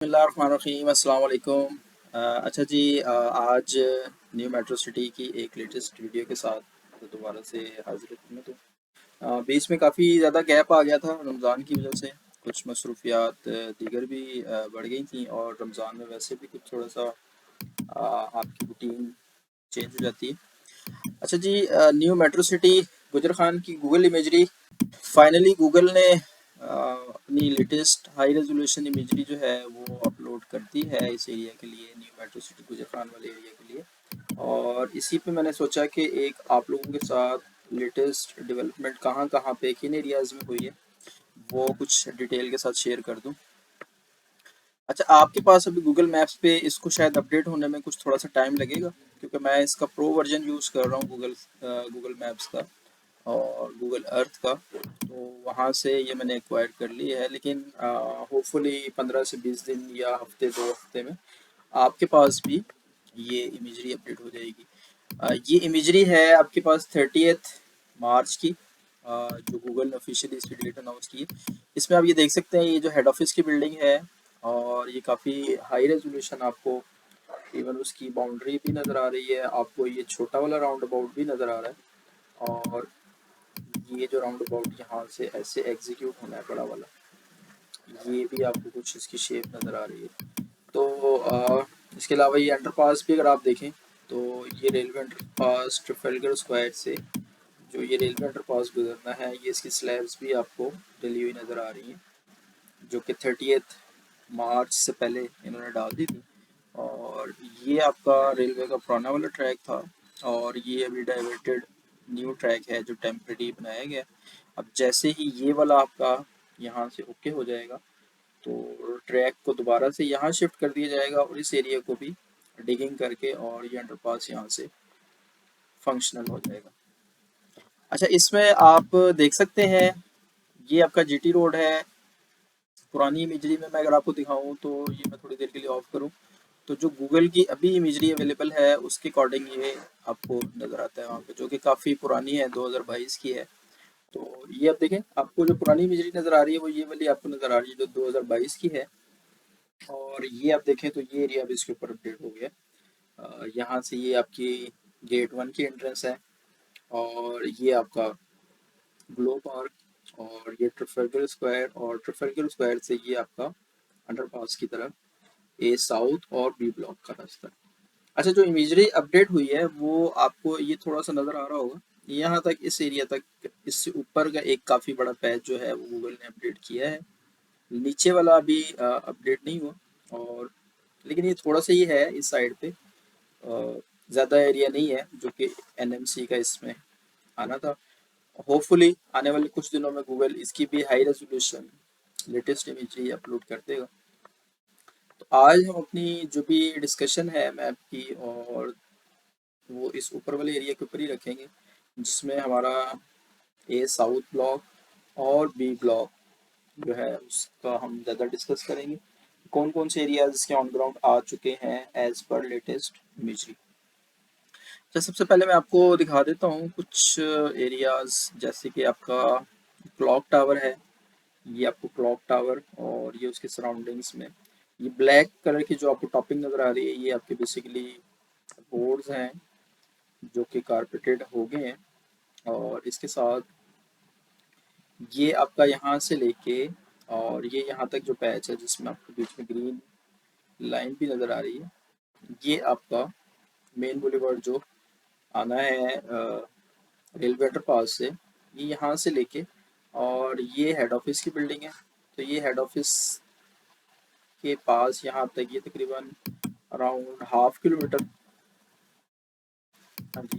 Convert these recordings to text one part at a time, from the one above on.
बिस्मिल्लाहिर्रहमानिर्रहीम, अस्सलाम वालेकुम। अच्छा जी, आज न्यू मेट्रो सिटी की एक लेटेस्ट वीडियो के साथ दोबारा से हाजिर हूँ। तो बीच में काफ़ी ज़्यादा गैप आ गया था रमज़ान की वजह से। कुछ मसरूफियात दीगर भी बढ़ गई थी, और रमज़ान में वैसे भी कुछ थोड़ा सा आपकी रूटीन चेंज हो जाती है। अच्छा जी, न्यू मेट्रो सिटी गुजर खान की गूगल इमेजरी, फाइनली गूगल ने अपनी लेटेस्ट हाई रेजोल्यूशन इमेजरी जो है वो अपलोड कर दी है इस एरिया के लिए, न्यू मेट्रो सिटी गुजर खान वाले एरिया के लिए। और इसी पे मैंने सोचा कि एक आप लोगों के साथ लेटेस्ट डेवलपमेंट कहाँ कहाँ पे किन एरियाज़ में हुई है वो कुछ डिटेल के साथ शेयर कर दूँ। अच्छा, आपके पास अभी गूगल मैप्स पे इसको शायद अपडेट होने में कुछ थोड़ा सा टाइम लगेगा, क्योंकि मैं इसका प्रो वर्जन यूज़ कर रहा हूँ गूगल मैप्स का और गूगल अर्थ का। तो वहाँ से ये मैंने एक्वायर कर ली है, लेकिन होपफुली 15 से 20 दिन या हफ्ते 2 हफ्ते में आपके पास भी ये इमेजरी अपडेट हो जाएगी। ये इमेजरी है आपके पास 30th मार्च की, जो गूगल ने ऑफिशियली इसकी डेट अनाउंस की है। इसमें आप ये देख सकते हैं, ये जो हेड ऑफिस की बिल्डिंग है, और ये काफ़ी हाई रेजोल्यूशन, आपको इवन उसकी बाउंड्री भी नज़र आ रही है, आपको ये छोटा वाला राउंड अबाउट भी नज़र आ रहा है, और ये जो राउंड अबाउट यहाँ से ऐसे एग्जीक्यूट होना है बड़ा वाला, ये भी आपको कुछ इसकी शेप नज़र आ रही है। तो इसके अलावा ये अंडरपास भी अगर आप देखें, तो ये रेलवे अंडरपास ट्रफेलगर स्क्वायर से जो ये रेलवे अंडरपास गुजरना है, ये इसकी स्लैब्स भी आपको डली हुई नज़र आ रही हैं, जो कि 30th मार्च से पहले इन्होंने डाल दी थी। और ये आपका रेलवे का पुराना वाला ट्रैक था, और ये अभी डाइवर्टेड न्यू ट्रैक है जो टेम्परेरी बनाया गया। अब जैसे ही ये वाला आपका यहाँ से ओके हो जाएगा, तो ट्रैक को दोबारा से यहाँ शिफ्ट कर दिया जाएगा, और इस एरिया को भी डिगिंग करके और ये अंडरपास यहाँ से फंक्शनल हो जाएगा। अच्छा, इसमें आप देख सकते हैं, ये आपका जीटी रोड है। पुरानी इमेजरी में मैं अगर आपको दिखाऊं, तो ये मैं थोड़ी देर के लिए ऑफ करूं, तो जो गूगल की अभी इमेजरी अवेलेबल है उसके अकॉर्डिंग ये आपको नज़र आता है वहाँ पे, जो कि काफ़ी पुरानी है, 2022 की है। तो ये आप देखें, आपको जो पुरानी इमेजरी नज़र आ रही है वो ये वाली आपको नज़र आ रही है जो 2022 की है। और ये आप देखें तो ये एरिया भी इसके ऊपर अपडेट हो गया। यहाँ से ये आपकी गेट 1 की एंट्रेंस है, और ये आपका ग्लो पार्क, और ये ट्रफेलगर स्क्वायर, और ट्रफेलगर स्क्वायर से ये आपका अंडरपास की तरफ ए साउथ और बी ब्लॉक का रास्ता। अच्छा, जो इमेजरी अपडेट हुई है वो आपको ये थोड़ा सा नज़र आ रहा होगा, यहाँ तक, इस एरिया तक, इससे ऊपर का एक काफ़ी बड़ा पैच जो है वो गूगल ने अपडेट किया है। नीचे वाला अभी अपडेट नहीं हुआ, और लेकिन ये थोड़ा सा ही है इस साइड पे, ज़्यादा एरिया नहीं है जो कि एनएमसी का इसमें आना था। होपफुली आने वाले कुछ दिनों में गूगल इसकी भी high resolution latest imagery upload कर देगा। तो आज हम अपनी जो भी डिस्कशन है मैप की, और वो इस ऊपर वाले एरिया के ऊपर ही रखेंगे, जिसमें हमारा ए साउथ ब्लॉक और बी ब्लॉक जो है उसका हम ज़्यादा डिस्कस करेंगे, कौन कौन से एरियाज इसके ऑन ग्राउंड आ चुके हैं एज पर लेटेस्ट इमेजरी। तो सबसे पहले मैं आपको दिखा देता हूँ कुछ एरियाज, जैसे कि आपका क्लॉक टावर है, ये आपको क्लॉक टावर, और ये उसके सराउंडिंग्स में ये ब्लैक कलर की जो आपको टॉपिंग नज़र आ रही है, ये आपके बेसिकली बोर्ड्स हैं जो कि कारपेटेड हो गए हैं। और इसके साथ ये आपका यहाँ से लेके और ये यहाँ तक जो पैच है जिसमें आपको बीच में ग्रीन लाइन भी नज़र आ रही है, ये आपका मेन बुलेवार्ड जो आना है रेलवे अंडरपास से, ये यहाँ से लेके, और ये हेड ऑफिस की बिल्डिंग है। तो ये हेड ऑफिस के पास यहाँ तक ये तकरीबन अराउंड हाफ किलोमीटर,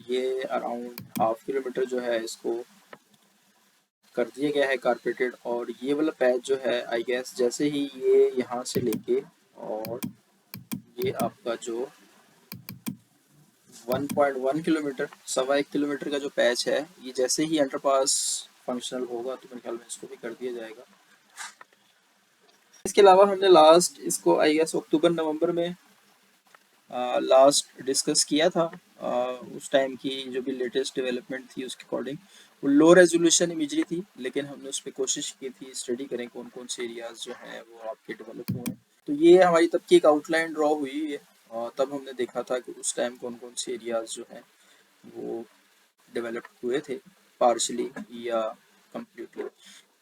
ये अराउंड हाफ किलोमीटर जो है इसको कर दिया गया है कारपेटेड। और ये वाला पैच जो है आई गेस जैसे ही ये यहाँ से लेके, और ये आपका जो 1.1 किलोमीटर, 1.25 किलोमीटर का जो पैच है, ये जैसे ही अंडरपास फंक्शनल होगा तो मेरे ख्याल में इसको भी कर दिया जाएगा। इसके अलावा हमने लास्ट इसको आई गेस अक्टूबर नवंबर में लास्ट डिस्कस किया था। उस टाइम की जो भी लेटेस्ट डेवलपमेंट थी उसके अकॉर्डिंग वो लो रेजोल्यूशन इमेजरी थी, लेकिन हमने उस पर कोशिश की थी स्टडी करें कौन कौन से एरियाज जो हैं वो आपके डेवलप हुए हैं। तो ये हमारी तब की एक आउटलाइन ड्रॉ हुई है, और तब हमने देखा था कि उस टाइम कौन कौन से एरियाज जो हैं वो डेवलप हुए थे, पार्शली या कम्प्लीटली।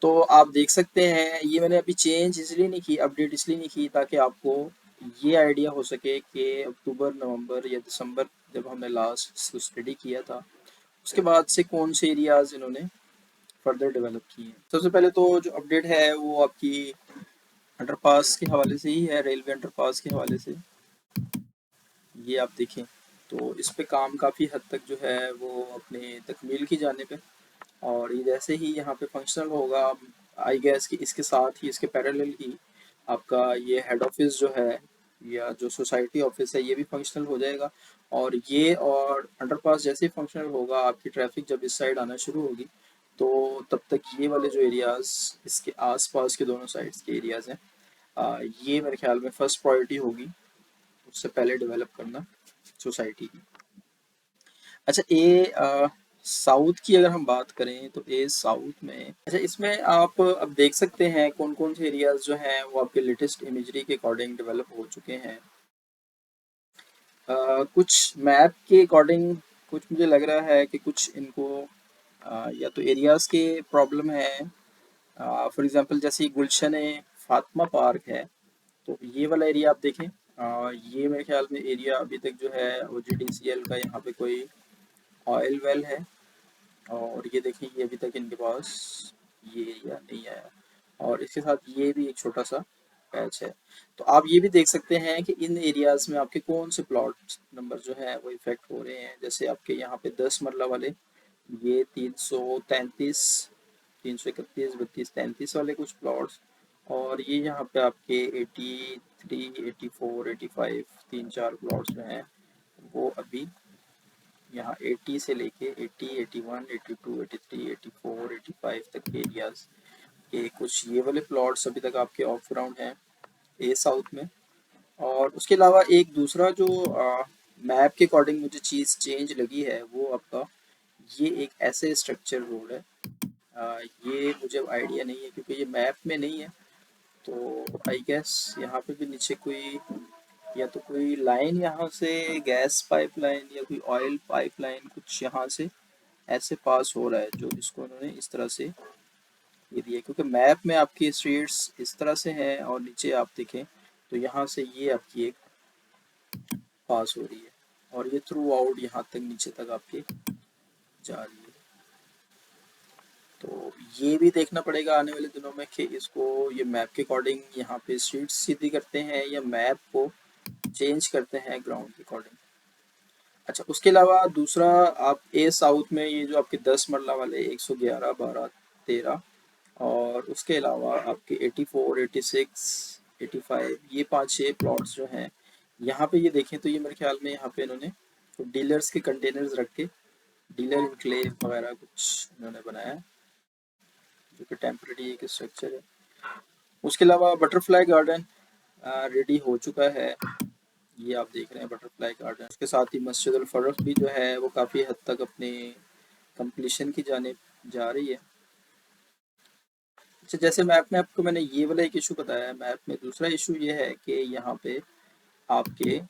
तो आप देख सकते हैं, ये मैंने अभी चेंज इसलिए नहीं की, अपडेट इसलिए नहीं की ताकि आपको ये आइडिया हो सके कि अक्टूबर, नवंबर या दिसंबर जब हमने लास्ट स्टडी किया था, उसके बाद से कौन से एरियाज इन्होंने फर्दर डेवलप किए हैं। सबसे पहले तो जो अपडेट है वो आपकी अंडरपास के हवाले से ही है, रेलवे अंडरपास के हवाले से। ये आप देखें तो इस पे काम काफ़ी हद तक जो है वो अपने तकमील की जानिब है, और ये जैसे ही यहाँ पे फंक्शनल होगा, आई गेस कि इसके साथ ही, इसके पैरेलल ही आपका ये हेड ऑफिस जो है या जो सोसाइटी ऑफिस है ये भी फंक्शनल हो जाएगा। और ये और अंडरपास जैसे ही फंक्शनल होगा, आपकी ट्रैफिक जब इस साइड आना शुरू होगी तो तब तक ये वाले जो एरियाज इसके आसपास के दोनों साइड्स के एरियाज हैं, ये मेरे ख्याल में फर्स्ट प्रायोरिटी होगी उससे पहले डेवलप करना सोसाइटी की। अच्छा, साउथ की अगर हम बात करें तो ए साउथ में, अच्छा इसमें आप अब देख सकते हैं कौन कौन से एरियाज जो हैं वो आपके लेटेस्ट इमेजरी के अकॉर्डिंग डेवलप हो चुके हैं। कुछ मैप के अकॉर्डिंग, कुछ मुझे लग रहा है कि कुछ इनको या तो एरियाज के प्रॉब्लम है। फॉर एग्जांपल जैसे गुलशन फातिमा पार्क है, तो ये वाला एरिया आप देखें, ये मेरे ख्याल में एरिया अभी तक जो है वो GDCL का यहाँ पे कोई ऑयल वेल है, और ये देखें ये अभी तक इनके पास ये एरिया नहीं आया, और इसके साथ ये भी एक छोटा सा पैच है। तो आप ये भी देख सकते हैं कि इन एरियाज में आपके कौन से प्लॉट नंबर जो है वो इफेक्ट हो रहे हैं। जैसे आपके यहाँ पे 10 मरला वाले ये 333, 331, 32, 33 वाले कुछ प्लॉट्स, और ये यहाँ पे आपके 83, 84, 85 तीन चार प्लॉट्स जो हैं वो अभी यहाँ 80 से लेके 80, 81, 82, 83, 84, 85 तक के एरियाज के कुछ ये वाले प्लॉट्स अभी तक आपके ऑफ ग्राउंड हैं ए साउथ में। और उसके अलावा एक दूसरा जो मैप के अकॉर्डिंग मुझे चीज़ चेंज लगी है वो आपका ये एक ऐसे स्ट्रक्चर रोड है। ये मुझे आइडिया नहीं है क्योंकि ये मैप में नहीं है, तो आई गेस यहाँ पे भी नीचे कोई, या तो कोई लाइन यहाँ से गैस पाइपलाइन या कोई ऑयल पाइपलाइन कुछ यहाँ से ऐसे पास हो रहा है, जो इसको उन्होंने इस तरह से ये दिया, क्योंकि मैप में आपकी स्ट्रीट्स इस तरह से हैं और नीचे आप देखें तो यहाँ से ये आपकी एक पास हो रही है, और ये थ्रू आउट यहाँ तक नीचे तक आपकी जा रही है। तो ये भी देखना पड़ेगा आने वाले दिनों में कि इसको ये मैप के अकॉर्डिंग यहाँ पे स्ट्रीट्स सीधी करते हैं या मैप को चेंज करते हैं ग्राउंड के अकॉर्डिंग। अच्छा, उसके अलावा दूसरा आप ए साउथ में ये जो आपके 10 मरला वाले 111, 12, 13, और उसके अलावा आपके 84, 86, 85 ये 5-6 प्लॉट्स जो हैं यहाँ पे ये देखें तो ये मेरे ख्याल में यहाँ पे इन्होंने तो डीलर्स के कंटेनर्स रख के डीलर इनक्लेव वगैरह कुछ इन्होंने बनाया है, जो कि टेम्परेरी एक स्ट्रक्चर है। उसके अलावा बटरफ्लाई गार्डन रेडी हो चुका है, ये आप देख रहे हैं बटरफ्लाई गार्डन। उसके साथ ही मस्जिद अल फरख भी जो है वो काफ़ी हद तक अपने कंप्लीशन की जानिब जा रही है। अच्छा, जैसे मैप में आपको मैंने ये वाला एक इशू बताया, मैप में दूसरा इशू ये है कि यहाँ पे आपके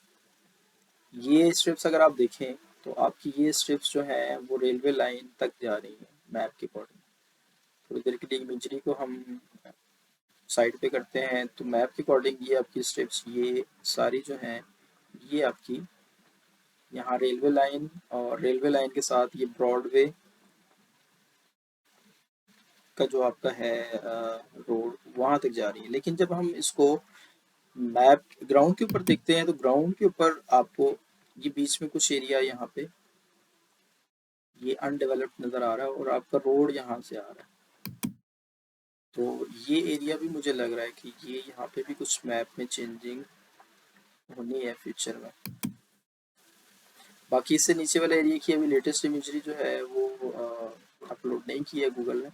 ये स्ट्रिप्स अगर आप देखें तो आपकी ये स्ट्रिप्स जो हैं वो रेलवे लाइन तक जा रही हैं मैप के अकॉर्डिंग। थोड़ी देर के लिए इमेजरी को हम साइड पे करते हैं तो मैप के अकॉर्डिंग ये आपकी स्ट्रिप्स ये सारी जो हैं ये आपकी यहाँ रेलवे लाइन, और रेलवे लाइन के साथ ये ब्रॉडवे का जो आपका है रोड वहाँ तक जा रही है। लेकिन जब हम इसको मैप ग्राउंड के ऊपर देखते हैं तो ग्राउंड के ऊपर आपको ये बीच में कुछ एरिया यहाँ पे ये अनडेवलप्ड नज़र आ रहा है और आपका रोड यहाँ से आ रहा है। तो ये एरिया भी मुझे लग रहा है कि ये यहाँ पे भी कुछ मैप में चेंजिंग होनी है फ्यूचर में। बाकी इससे नीचे वाले एरिया की अभी लेटेस्ट इमेजरी जो है वो अपलोड नहीं की है गूगल ने,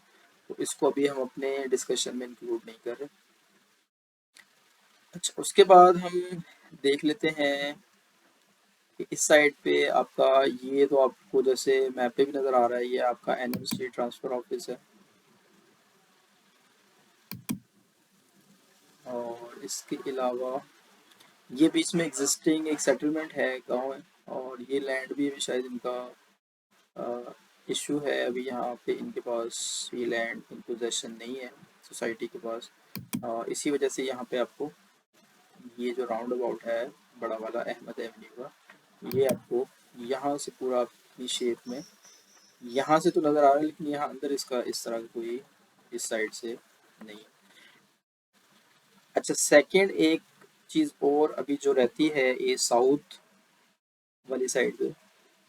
तो इसको अभी हम अपने डिस्कशन में इंक्लूड नहीं कर रहे। अच्छा, उसके बाद हम देख लेते हैं कि इस साइड पे आपका ये तो आपको जैसे मैप पे भी नज़र आ रहा है, ये आपका NMC ट्रांसफ़र ऑफिस है, और इसके अलावा ये बीच में एग्जिस्टिंग एक सेटलमेंट है, गांव है, और ये लैंड भी अभी शायद इनका इशू है। अभी यहाँ पे इनके पास ये लैंड इन पोजेशन नहीं है सोसाइटी के पास। इसी वजह से यहाँ पे आपको ये जो राउंड अबाउट है बड़ा वाला अहमद एवेन्यू का, ये आपको यहाँ से पूरा अपनी शेप में यहाँ से तो नज़र आ रहा है, लेकिन यहाँ अंदर इसका इस तरह का कोई इस साइड से नहीं है। अच्छा, सेकंड एक चीज़ और अभी जो रहती है ये साउथ वाली साइड पे,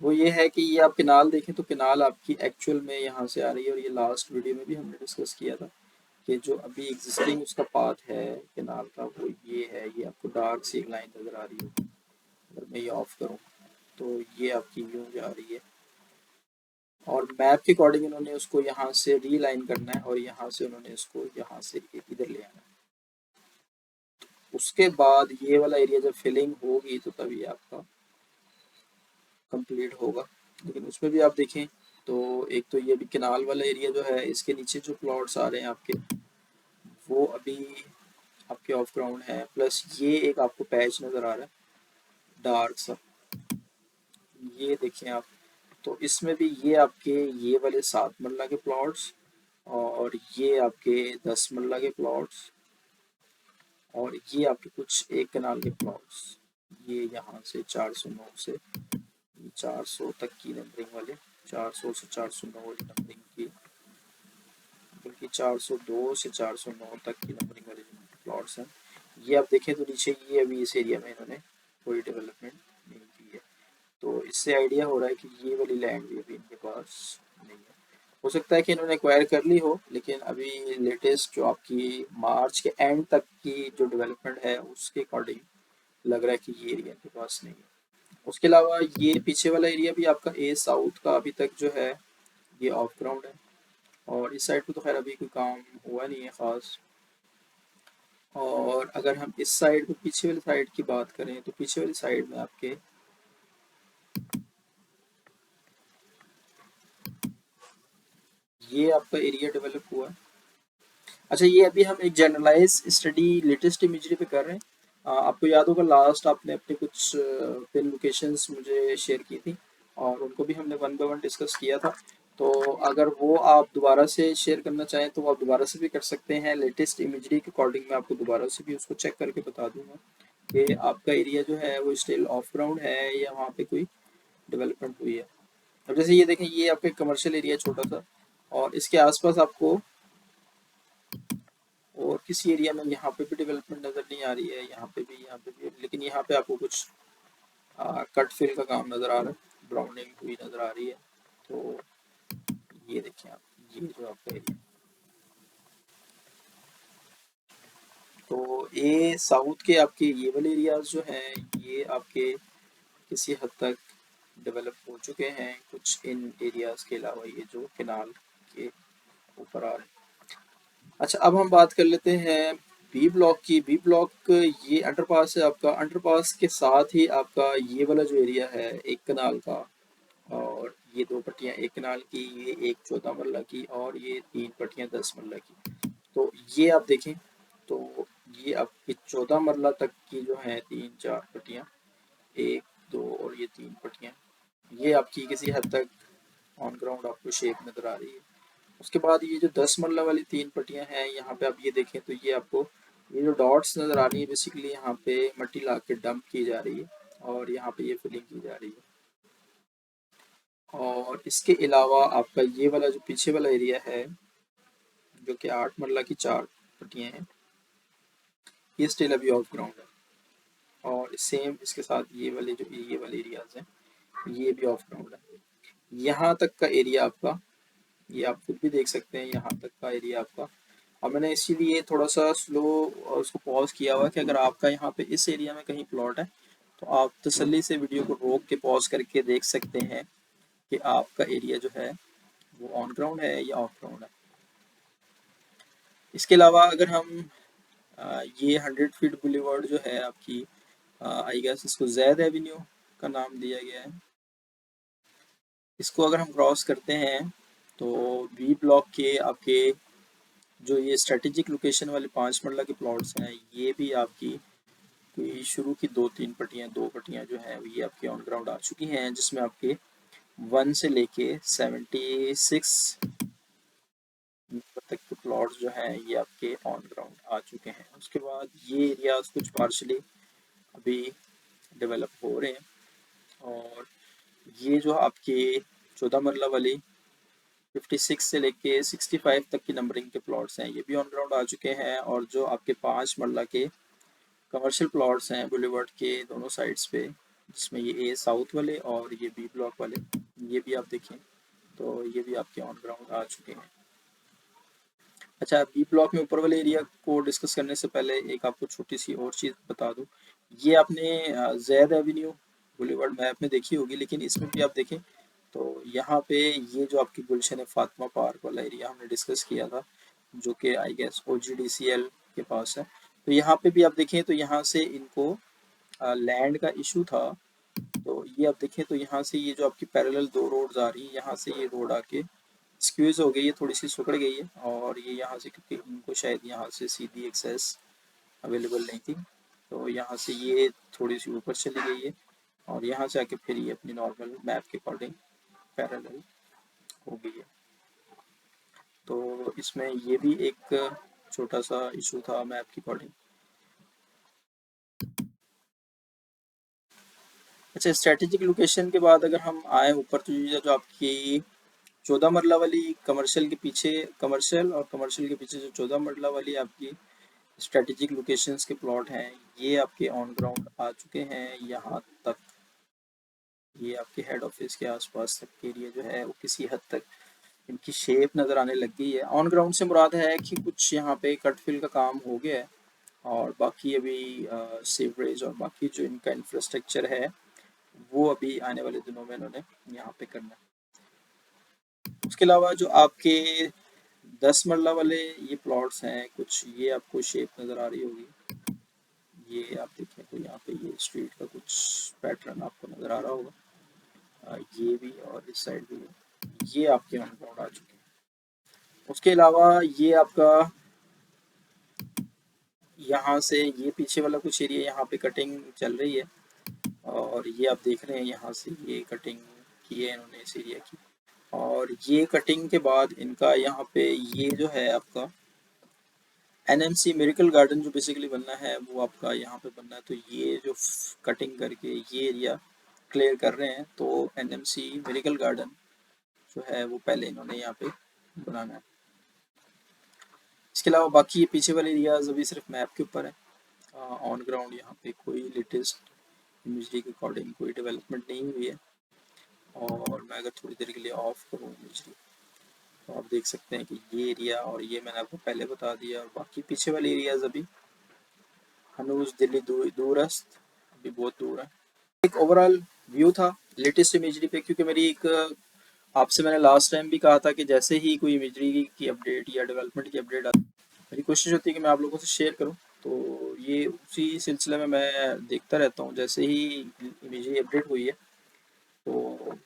वो ये है कि ये आप किनाल देखें तो किनाल आपकी एक्चुअल में यहाँ से आ रही है, और ये लास्ट वीडियो में भी हमने डिस्कस किया था कि जो अभी एग्जिस्टिंग उसका पाथ है किनाल का वो ये है। ये आपको डार्क सी एक लाइन नज़र आ रही है, अगर मैं ये ऑफ करूँ तो ये आपकी यूँ जा रही है, और मैप के अकॉर्डिंग इन्होंने उसको यहाँ से रीलाइन करना है, और यहाँ से उन्होंने इसको यहाँ से इधर ले आना है। उसके बाद ये वाला एरिया जब फिलिंग होगी तो तभी आपका कंप्लीट होगा। लेकिन उसमें भी आप देखें तो एक तो ये भी किनाल वाला एरिया जो है, इसके नीचे जो प्लॉट्स आ रहे हैं आपके, वो अभी आपके ऑफ ग्राउंड है। प्लस ये एक आपको पैच नज़र आ रहा है डार्क सा, ये देखें आप, तो इसमें भी ये आपके ये वाले 7 मरला के प्लॉट्स, और ये आपके 10 मरला के प्लॉट्स, और ये आपके कुछ एक कनाल के प्लॉट्स, ये यहाँ से 409 से 400 तक की नंबरिंग वाले, 400 से 409 वाली नंबरिंग की, बल्कि 402 से 409 तक की नंबरिंग वाले जो प्लॉट्स हैं, ये आप देखें तो नीचे ये अभी इस एरिया में इन्होंने कोई डेवलपमेंट नहीं की है। तो इससे आइडिया हो रहा है कि ये वाली लैंड भी अभी इनके पास नहीं है। हो सकता है कि इन्होंने एक्वायर कर ली हो, लेकिन अभी लेटेस्ट जो आपकी मार्च के एंड तक की जो डेवलपमेंट है उसके अकॉर्डिंग लग रहा है कि ये एरिया इनके पास नहीं है। उसके अलावा ये पीछे वाला एरिया भी आपका ए साउथ का अभी तक जो है ये ऑफ ग्राउंड है, और इस साइड पे तो खैर अभी कोई काम हुआ नहीं है ख़ास। और अगर हम इस साइड पे पीछे वाली साइड की बात करें तो पीछे वाली साइड में आपके ये आपका एरिया डेवलप हुआ है। अच्छा, ये अभी हम एक जनरलाइज स्टडी लेटेस्ट इमेजरी पे कर रहे हैं। आपको याद होगा लास्ट आपने अपने कुछ पिन लोकेशंस मुझे शेयर की थी, और उनको भी हमने वन बाय वन डिस्कस किया था। तो अगर वो आप दोबारा से शेयर करना चाहें तो आप दोबारा से भी कर सकते हैं। लेटेस्ट इमेजरी के अकॉर्डिंग मैं आपको दोबारा से भी उसको चेक करके बता दूंगा कि आपका एरिया जो है वो स्टिल ऑफ ग्राउंड है या वहाँ पे कोई डेवलपमेंट हुई है। अब जैसे ये देखें, ये आपका कमर्शियल एरिया छोटा सा, और इसके आसपास आपको और किसी एरिया में यहाँ पे भी डेवलपमेंट नज़र नहीं आ रही है, यहाँ पे भी, लेकिन यहाँ पे आपको कुछ कट फिल का काम नज़र आ रहा है, ब्राउनिंग हुई नज़र आ रही है। तो ये देखें आप, ये जो आपका एरिया, तो ये साउथ के आपके ये वाले एरियाज जो हैं ये आपके किसी हद तक डेवलप हो चुके हैं, कुछ इन एरियाज के अलावा ये जो केनाल के ऊपर आ रहे हैं। अच्छा, अब हम बात कर लेते हैं बी ब्लॉक की। बी ब्लॉक ये अंडरपास है आपका, अंडरपास के साथ ही आपका ये वाला जो एरिया है एक कनाल का, और ये 2 पट्टियाँ एक कनाल की, ये एक 14 मरला की, और ये 3 पट्टियाँ 10 मरला की। तो ये आप देखें तो ये आपकी 14 मरला तक की जो है 3-4 पट्टियाँ, 1 2 और ये 3 पट्टियाँ, ये आपकी किसी हद तक ऑन ग्राउंड आपको शेप नज़र आ रही है। उसके बाद ये जो 10 मरला वाली 3 पट्टियाँ हैं, यहाँ पे आप ये देखें तो ये आपको ये जो डॉट्स नज़र आ रही है, बेसिकली यहाँ पे मट्टी ला के डंप की जा रही है, और यहाँ पे ये फिलिंग की जा रही है। और इसके अलावा आपका ये वाला जो पीछे वाला एरिया है जो कि 8 मरला की 4 पट्टियाँ हैं, ये स्टिल अभी ऑफ ग्राउंड है। और सेम इसके साथ ये वाले एरियाज हैं, ये भी ऑफ ग्राउंड है। यहाँ तक का एरिया आपका, ये आप खुद भी देख सकते हैं, यहाँ तक का एरिया आपका। और मैंने इसीलिए थोड़ा सा स्लो उसको पॉज किया हुआ कि अगर आपका यहाँ पे इस एरिया में कहीं प्लॉट है तो आप तसल्ली से वीडियो को रोक के पॉज करके देख सकते हैं कि आपका एरिया जो है वो ऑन ग्राउंड है या ऑफ ग्राउंड है। इसके अलावा अगर हम ये 100 फीट बुलेवार्ड जो है आपकी, आई गेस इसको जैद एवेन्यू का नाम दिया गया है, इसको अगर हम क्रॉस करते हैं तो बी ब्लॉक के आपके जो ये स्ट्रेटेजिक लोकेशन वाले 5 मरला के प्लॉट्स हैं, ये भी आपकी कोई शुरू की 2-3 पट्टियाँ 2 पट्टियाँ जो हैं ये आपके ऑन ग्राउंड आ चुकी हैं, जिसमें आपके 1 से लेके 76 तक के प्लॉट्स जो हैं ये आपके ऑन ग्राउंड आ चुके हैं। उसके बाद ये एरियाज कुछ पार्शली अभी डेवलप हो रहे हैं, और ये जो आपके 14 मरला वाली 56 से लेके 65 तक की नंबरिंग के प्लॉट्स हैं, ये भी ऑन ग्राउंड आ चुके हैं। और जो आपके 5 मरला के कमर्शियल प्लॉट्स हैं बुलेवर्ड के दोनों साइड्स पे, जिसमें ये ए साउथ वाले और ये बी ब्लॉक वाले, ये भी आप देखें तो ये भी आपके ऑन ग्राउंड आ चुके हैं। अच्छा, बी ब्लॉक में ऊपर वाले एरिया को डिस्कस करने से पहले एक आपको छोटी सी और चीज़ बता दूं। ये आपने जैद एवेन्यू बुलेवर्ड मैप में देखी होगी, लेकिन इसमें भी आप देखें तो यहाँ पे ये जो आपकी गुलशन फातिमा पार्क वाला एरिया हमने डिस्कस किया था, जो कि आई गेस OGDCL के पास है, तो यहाँ पे भी आप देखें तो यहाँ से इनको लैंड का इशू था। तो ये आप देखें तो यहाँ से ये जो आपकी पैरेलल 2 रोड्स आ रही है, यहाँ से ये रोड आके स्क्यूज हो गई है, थोड़ी सी सिकुड़ गई है, और ये यहाँ से क्योंकि इनको शायद यहाँ से सीधी एक्सेस अवेलेबल नहीं थी, तो यहाँ से ये थोड़ी सी ऊपर चली गई है, और यहाँ से आके फिर ये अपनी नॉर्मल मैप के अकॉर्डिंग पैरेलल हो गई है। तो इसमें ये भी एक छोटा सा इशू था मैप के अकॉर्डिंग। अच्छा, स्ट्रेटेजिक लोकेशन के बाद अगर हम आए ऊपर, तो ये जो आपकी 14 मरला वाली कमर्शियल के पीछे, कमर्शियल और कमर्शियल के पीछे जो 14 मरला वाली आपकी स्ट्रेटेजिक लोकेशंस के प्लॉट हैं, ये आपके ऑन ग्राउंड आ चुके हैं। यहाँ तक ये आपके हेड ऑफिस के आसपास तक के एरिया जो है वो किसी हद तक इनकी शेप नज़र आने लग गई है। ऑन ग्राउंड से मुराद है कि कुछ यहाँ पे कट फिल का काम हो गया है, और बाकी अभी सीवरेज और बाकी जो इनका इंफ्रास्ट्रक्चर है वो अभी आने वाले दिनों में इन्होंने यहाँ पे करना है। उसके अलावा जो आपके 10 मरला वाले ये प्लॉट्स हैं, कुछ ये आपको शेप नज़र आ रही होगी, ये आप देखें तो यहाँ पे ये स्ट्रीट का कुछ पैटर्न आपको नज़र आ रहा होगा। ये भी और इस साइड भी, ये आपके ऑन ग्राउंड आ चुके हैं। उसके अलावा ये आपका यहाँ से ये पीछे वाला कुछ एरिया, यहाँ पे कटिंग चल रही है, और ये आप देख रहे हैं यहाँ से ये कटिंग की है इन्होंने इस एरिया की, और ये कटिंग के बाद इनका यहाँ पे ये जो है आपका NMC मिरेकल गार्डन जो बेसिकली बनना है वो आपका यहाँ पे बनना है। तो ये जो कटिंग करके ये एरिया क्लियर कर रहे हैं, तो NMC मिरेकल गार्डन जो है वो पहले इन्होंने यहाँ पे बनाना है। इसके अलावा बाकी ये पीछे वाले एरियाज अभी सिर्फ मैप के ऊपर है, ऑन ग्राउंड यहाँ पे कोई लेटेस्ट इमेजरी के अकॉर्डिंग कोई डेवलपमेंट नहीं हुई है। और मैं अगर थोड़ी देर के लिए ऑफ करूँ इमेजरी, तो आप देख सकते हैं कि ये एरिया और ये मैंने आपको पहले बता दिया, और बाकी पीछे वाले एरियाज अभी हनूज दिल्ली दूरस्त अभी बहुत दूर है। एक ओवरऑल व्यू था लेटेस्ट इमेजरी पे, क्योंकि मेरी एक आपसे मैंने लास्ट टाइम भी कहा था कि जैसे ही कोई इमेजरी की अपडेट या डेवलपमेंट की अपडेट आती है, मेरी कोशिश होती है कि मैं आप लोगों से शेयर करूं। तो ये उसी सिलसिले में मैं देखता रहता हूं, जैसे ही इमेजरी अपडेट हुई है तो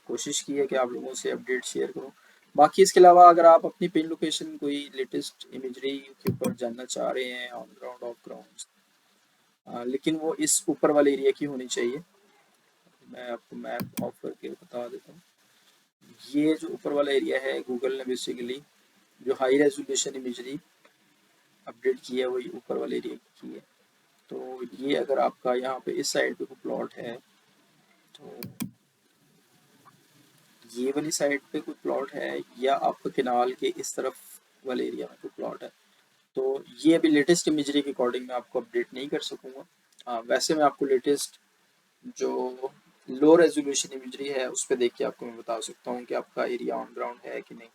कोशिश की है कि आप लोगों से अपडेट शेयर करूं। बाकी इसके अलावा अगर आप अपनी पिन लोकेशन कोई लेटेस्ट इमेजरी के ऊपर जानना चाह रहे हैं ऑन ग्राउंड ऑफ ग्राउंड, लेकिन वो इस ऊपर वाले एरिया की होनी चाहिए, मैं आपको मैप ऑफ करके बता देता हूँ। ये जो ऊपर वाला एरिया है, गूगल ने बेसिकली जो हाई रेजोल्यूशन इमेजरी अपडेट की है वही ऊपर वाले एरिया की है। तो ये अगर आपका यहाँ पे इस साइड पे कोई प्लॉट है, तो ये वाली साइड पे कोई प्लॉट है, या आपका किनाल के इस तरफ वाले एरिया में कोई प्लॉट है, तो ये अभी लेटेस्ट इमेजरी के अकॉर्डिंग मैं आपको अपडेट नहीं कर सकूँगा। वैसे मैं आपको लेटेस्ट जो लो रेजोल्यूशन इमेजरी है उस पर देख के आपको मैं बता सकता हूँ कि आपका एरिया ऑन ग्राउंड है कि नहीं।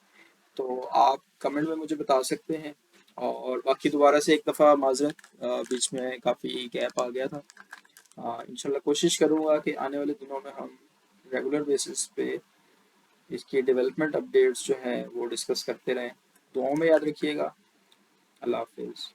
तो आप कमेंट में मुझे बता सकते हैं। और बाकी दोबारा से एक दफ़ा माजरत, बीच में काफ़ी गैप आ गया था। इंशाल्लाह कोशिश करूँगा कि आने वाले दिनों में हम रेगुलर बेसिस पे इसकी डेवलपमेंट अपडेट्स जो हैं वो डिस्कस करते रहें। दुआओं में याद रखिएगा। अल्लाह हाफिज़।